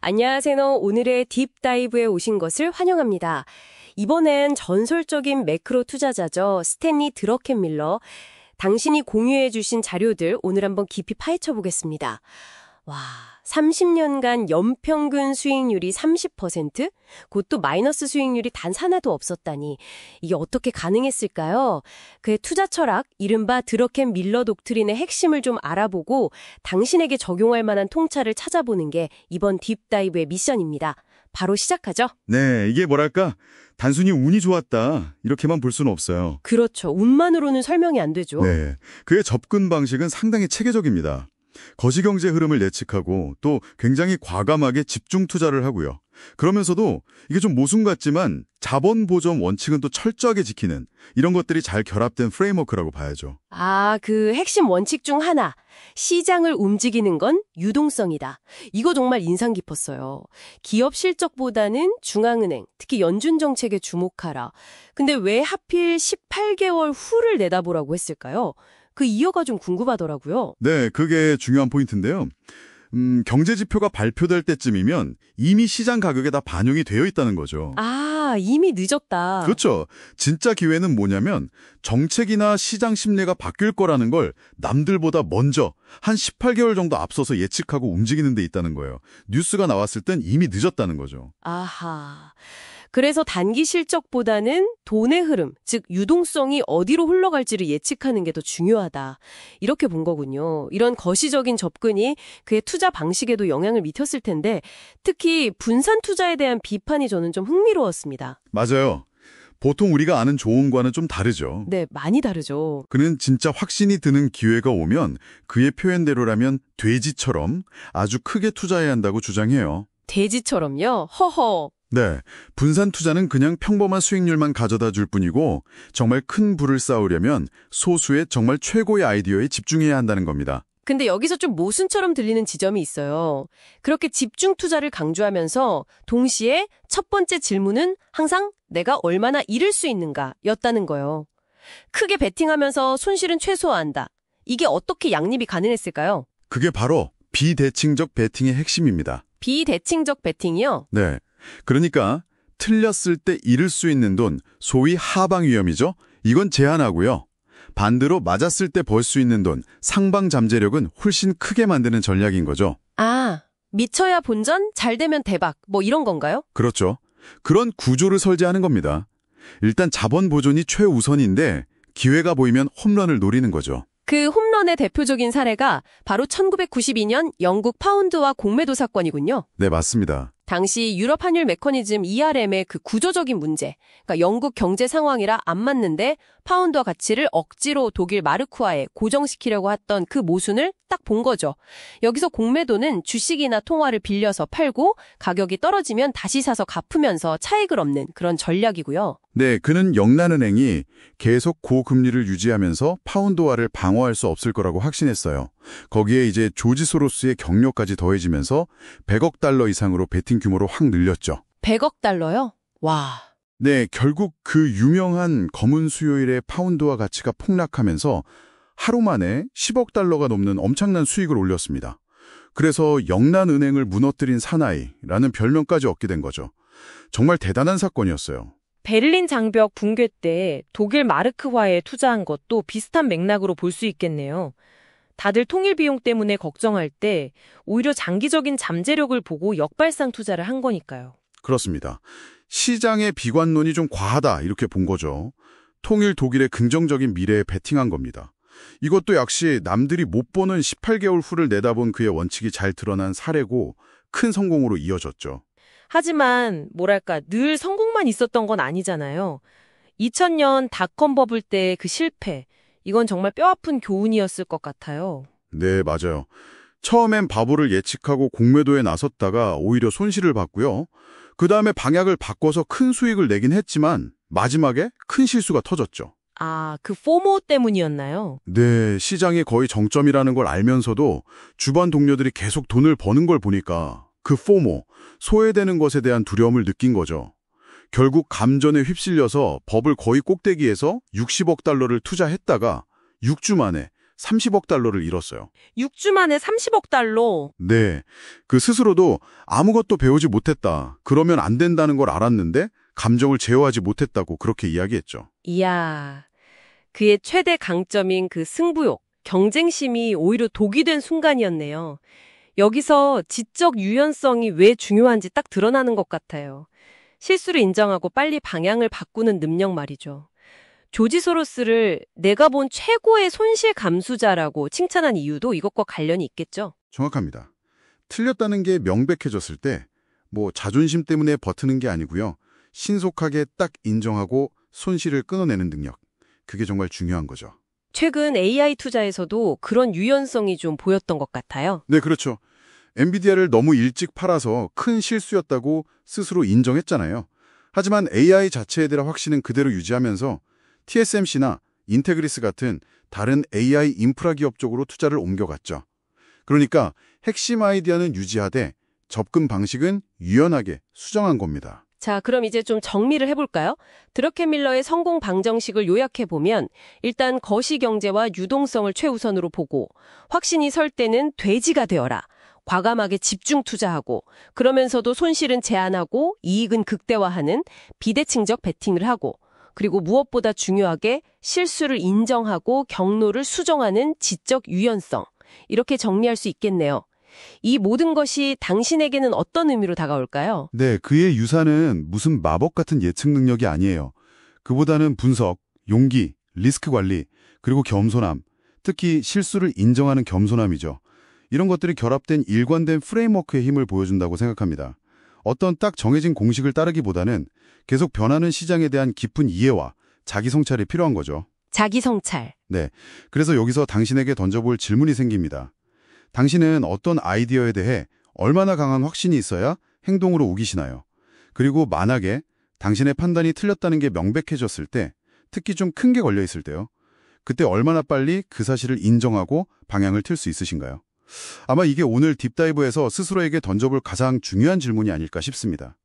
안녕하세요. 오늘의 딥다이브에 오신 것을 환영합니다. 이번엔 전설적인 매크로 투자자죠. 스탠리 드러켄밀러. 당신이 공유해 주신 자료들 오늘 한번 깊이 파헤쳐 보겠습니다. 와, 30년간 연평균 수익률이 30%? 그것도 마이너스 수익률이 단 하나도 없었다니. 이게 어떻게 가능했을까요? 그의 투자 철학, 이른바 드러켄밀러 독트린의 핵심을 좀 알아보고 당신에게 적용할 만한 통찰을 찾아보는 게 이번 딥다이브의 미션입니다. 바로 시작하죠. 네, 이게 뭐랄까 단순히 운이 좋았다 이렇게만 볼 수는 없어요. 그렇죠. 운만으로는 설명이 안 되죠. 네, 그의 접근 방식은 상당히 체계적입니다. 거시경제 흐름을 예측하고 또 굉장히 과감하게 집중 투자를 하고요. 그러면서도 이게 좀 모순 같지만 자본 보존 원칙은 또 철저하게 지키는 이런 것들이 잘 결합된 프레임워크라고 봐야죠. 그 핵심 원칙 중 하나. 시장을 움직이는 건 유동성이다. 이거 정말 인상 깊었어요. 기업 실적보다는 중앙은행, 특히 연준 정책에 주목하라. 근데 왜 하필 18개월 후를 내다보라고 했을까요? 그 이유가 좀 궁금하더라고요. 네, 그게 중요한 포인트인데요. 경제 지표가 발표될 때쯤이면 이미 시장 가격에 다 반영이 되어 있다는 거죠. 이미 늦었다. 그렇죠. 진짜 기회는 뭐냐면 정책이나 시장 심리가 바뀔 거라는 걸 남들보다 먼저 한 18개월 정도 앞서서 예측하고 움직이는 데 있다는 거예요. 뉴스가 나왔을 땐 이미 늦었다는 거죠. 아하. 그래서 단기 실적보다는 돈의 흐름, 즉 유동성이 어디로 흘러갈지를 예측하는 게 더 중요하다. 이렇게 본 거군요. 이런 거시적인 접근이 그의 투자 방식에도 영향을 미쳤을 텐데 특히 분산 투자에 대한 비판이 저는 좀 흥미로웠습니다. 맞아요. 보통 우리가 아는 조언과는 좀 다르죠. 네, 많이 다르죠. 그는 진짜 확신이 드는 기회가 오면 그의 표현대로라면 돼지처럼 아주 크게 투자해야 한다고 주장해요. 돼지처럼요? 허허. 네, 분산 투자는 그냥 평범한 수익률만 가져다 줄 뿐이고 정말 큰 부를 쌓으려면 소수의 정말 최고의 아이디어에 집중해야 한다는 겁니다. 근데 여기서 좀 모순처럼 들리는 지점이 있어요. 그렇게 집중 투자를 강조하면서 동시에 첫 번째 질문은 항상 내가 얼마나 잃을 수 있는가 였다는 거예요. 크게 베팅하면서 손실은 최소화한다. 이게 어떻게 양립이 가능했을까요? 그게 바로 비대칭적 베팅의 핵심입니다. 비대칭적 베팅이요? 네. 그러니까 틀렸을 때 잃을 수 있는 돈, 소위 하방 위험이죠. 이건 제한하고요. 반대로 맞았을 때 벌 수 있는 돈, 상방 잠재력은 훨씬 크게 만드는 전략인 거죠. 미쳐야 본전, 잘 되면 대박, 뭐 이런 건가요? 그렇죠. 그런 구조를 설계하는 겁니다. 일단 자본 보존이 최우선인데 기회가 보이면 홈런을 노리는 거죠. 그 홈런의 대표적인 사례가 바로 1992년 영국 파운드와 공매도 사건이군요. 네, 맞습니다. 당시 유럽 환율 메커니즘 ERM의 그 구조적인 문제, 그러니까 영국 경제 상황이라 안 맞는데 파운드와 가치를 억지로 독일 마르크화에 고정시키려고 했던 그 모순을 딱 본 거죠. 여기서 공매도는 주식이나 통화를 빌려서 팔고 가격이 떨어지면 다시 사서 갚으면서 차익을 얻는 그런 전략이고요. 네, 그는 영란은행이 계속 고금리를 유지하면서 파운드화를 방어할 수 없을 거라고 확신했어요. 거기에 이제 조지 소로스의 경력까지 더해지면서 100억 달러 이상으로 베팅 규모로 확 늘렸죠. 100억 달러요? 와. 네, 결국 그 유명한 검은 수요일의 파운드화 가치가 폭락하면서 하루 만에 10억 달러가 넘는 엄청난 수익을 올렸습니다. 그래서 영란은행을 무너뜨린 사나이라는 별명까지 얻게 된 거죠. 정말 대단한 사건이었어요. 베를린 장벽 붕괴 때 독일 마르크화에 투자한 것도 비슷한 맥락으로 볼 수 있겠네요. 다들 통일 비용 때문에 걱정할 때 오히려 장기적인 잠재력을 보고 역발상 투자를 한 거니까요. 그렇습니다. 시장의 비관론이 좀 과하다 이렇게 본 거죠. 통일 독일의 긍정적인 미래에 베팅한 겁니다. 이것도 역시 남들이 못 보는 18개월 후를 내다본 그의 원칙이 잘 드러난 사례고 큰 성공으로 이어졌죠. 하지만 뭐랄까 늘 성공만 있었던 건 아니잖아요. 2000년 닷컴 버블 때 그 실패, 이건 정말 뼈아픈 교훈이었을 것 같아요. 네, 맞아요. 처음엔 바보를 예측하고 공매도에 나섰다가 오히려 손실을 봤고요. 그 다음에 방향을 바꿔서 큰 수익을 내긴 했지만 마지막에 큰 실수가 터졌죠. 그 포모 때문이었나요? 네, 시장이 거의 정점이라는 걸 알면서도 주변 동료들이 계속 돈을 버는 걸 보니까 그 포모, 소외되는 것에 대한 두려움을 느낀 거죠. 결국 감전에 휩쓸려서 버블 거의 꼭대기에서 60억 달러를 투자했다가 6주 만에 30억 달러를 잃었어요. 6주 만에 30억 달러. 네, 그 스스로도 아무것도 배우지 못했다. 그러면 안 된다는 걸 알았는데 감정을 제어하지 못했다고 그렇게 이야기했죠. 이야, 그의 최대 강점인 그 승부욕, 경쟁심이 오히려 독이 된 순간이었네요. 여기서 지적 유연성이 왜 중요한지 딱 드러나는 것 같아요. 실수를 인정하고 빨리 방향을 바꾸는 능력 말이죠. 조지 소로스를 내가 본 최고의 손실 감수자라고 칭찬한 이유도 이것과 관련이 있겠죠. 정확합니다. 틀렸다는 게 명백해졌을 때 뭐 자존심 때문에 버티는 게 아니고요. 신속하게 딱 인정하고 손실을 끊어내는 능력. 그게 정말 중요한 거죠. 최근 AI 투자에서도 그런 유연성이 좀 보였던 것 같아요. 네, 그렇죠. 엔비디아를 너무 일찍 팔아서 큰 실수였다고 스스로 인정했잖아요. 하지만 AI 자체에 대한 확신은 그대로 유지하면서 TSMC나 인테그리스 같은 다른 AI 인프라 기업 쪽으로 투자를 옮겨갔죠. 그러니까 핵심 아이디어는 유지하되 접근 방식은 유연하게 수정한 겁니다. 자, 그럼 이제 좀 정리를 해볼까요? 드러켄밀러의 성공 방정식을 요약해보면 일단 거시경제와 유동성을 최우선으로 보고 확신이 설 때는 돼지가 되어라. 과감하게 집중 투자하고 그러면서도 손실은 제한하고 이익은 극대화하는 비대칭적 베팅을 하고 그리고 무엇보다 중요하게 실수를 인정하고 경로를 수정하는 지적 유연성. 이렇게 정리할 수 있겠네요. 이 모든 것이 당신에게는 어떤 의미로 다가올까요? 네, 그의 유산은 무슨 마법 같은 예측 능력이 아니에요. 그보다는 분석, 용기, 리스크 관리, 그리고 겸손함, 특히 실수를 인정하는 겸손함이죠. 이런 것들이 결합된 일관된 프레임워크의 힘을 보여준다고 생각합니다. 어떤 딱 정해진 공식을 따르기보다는 계속 변하는 시장에 대한 깊은 이해와 자기 성찰이 필요한 거죠. 자기 성찰. 네, 그래서 여기서 당신에게 던져볼 질문이 생깁니다. 당신은 어떤 아이디어에 대해 얼마나 강한 확신이 있어야 행동으로 옮기시나요? 그리고 만약에 당신의 판단이 틀렸다는 게 명백해졌을 때, 특히 좀 큰 게 걸려 있을 때요. 그때 얼마나 빨리 그 사실을 인정하고 방향을 틀 수 있으신가요? 아마 이게 오늘 딥다이브에서 스스로에게 던져볼 가장 중요한 질문이 아닐까 싶습니다.